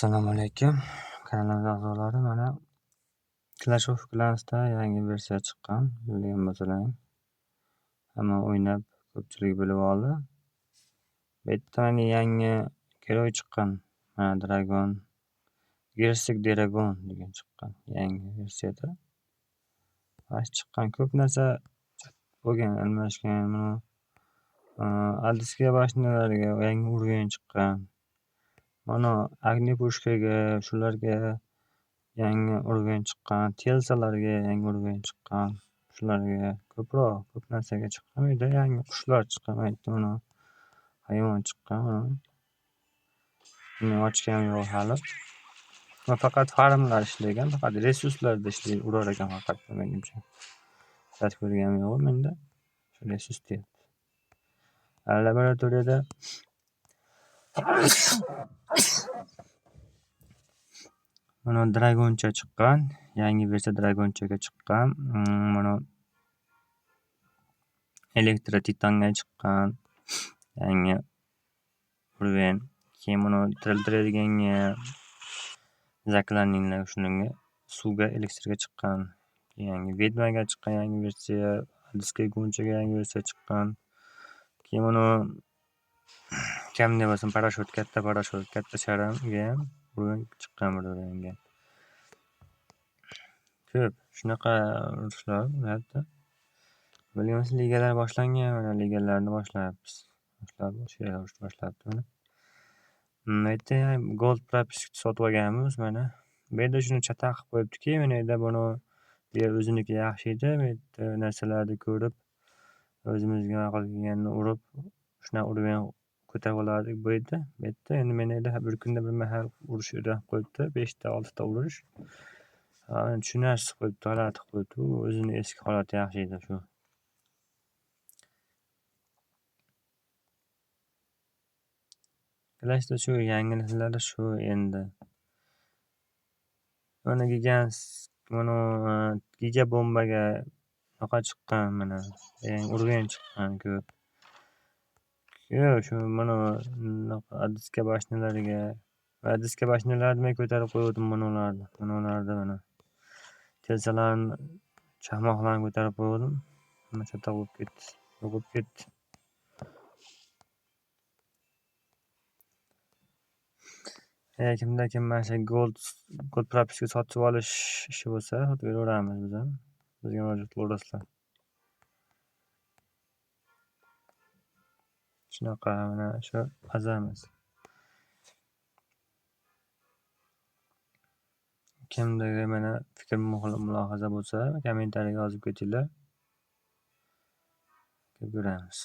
Assalomu alaykum. Kanalimiz a'zolari, mana Clash of Clans'da yangi versiya chiqqan. Bilgan bo'lsalaring, hamma o'ynab ko'pchilik bilib oldi. Bu yerda mana yangi giroy chiqqan. Mana Dragon, Gersik Dragon degan chiqqan yangi versiyada. Mana chiqqan ko'p narsa bo'lgan, almashgan. Mana Aldiska mashinalariga yangi urgan chiqqan. Mana Agni pushkaga, shularga yangi urgan chiqqan. Telsalarga yangi urgan chiqqan. Shularga ko'p narsaga chiqqan. Bu yerda yangi qushlar chiqqan. Mana hayvon chiqqan. Buni ochganim yo'q hali. Va faqat farmlar ishlagan, faqat resurslarda ishlaydi, urar ekan faqat menimcha. Ishlab ko'rganim yo'q menda. Shu resurs deyapti. Laboratoriyada mana Dragoncha chiqqan. Yangi versiya Dragonchaga chiqqan. Mana Elektro Titanga chiqqan. Yangi urgan. Keyin mana tiriltiradigan zaklaninglar shunga suvga, elektrga chiqqan. Yangi Vedmaga chiqqan yangi versiya, Diska Gunchaga yangi versiya chiqqan. Keyin mana kam demasin parashyut, katta sharamga ham urgan chiqqan bir. Ko'p shunaqa urushlar bo'lyapti. Bilgansiz, ligalar boshlangan, mana ligalarni boshlayapmiz. Boshlabdi mana. Bu yerda Gold propiska sotib olganmiz mana. Bu yerda shuni chataq qilib qo'yibdiki, mana yerda buni o'ziniki yaxshi edi. Bu yerda narsalarni ko'rib, o'zimizga ma'qul kelganini urib, shunaqa urgan ko'tarib olardik bu yerda. Endi meni bir kunda bir mahal urush qo'yibdi, 5 ta 6 ta urish. Tushunarsiz qo'yibdi, g'alati qo'yibdi. O'zini eski holati yaxshi edi shu. Clashda shu yangi narslar shu endi. Mana Giga bombaga naqa chiqqan mana. Urgan chiqqan ko'p. Shu mana diska mashinalariga demay ko'tarib qo'ydim bunalarni. Bunalarda mana telsalarni, chaqmoqlarni ko'tarib qo'ydim. Mana chatoq bo'lib ketdi. Yo'qolib ketdi. Kimda kim mana shu gold propiska sotib olish ishi bo'lsa, sotib beraveramiz biz ham. Bizga murojaat qilaverasizlar. Shunaqa mana shu azamiz. Kimdaga mana fikr mulohaza bo'lsa, kommentariyaga yozib ketinglar. Ko'ramiz.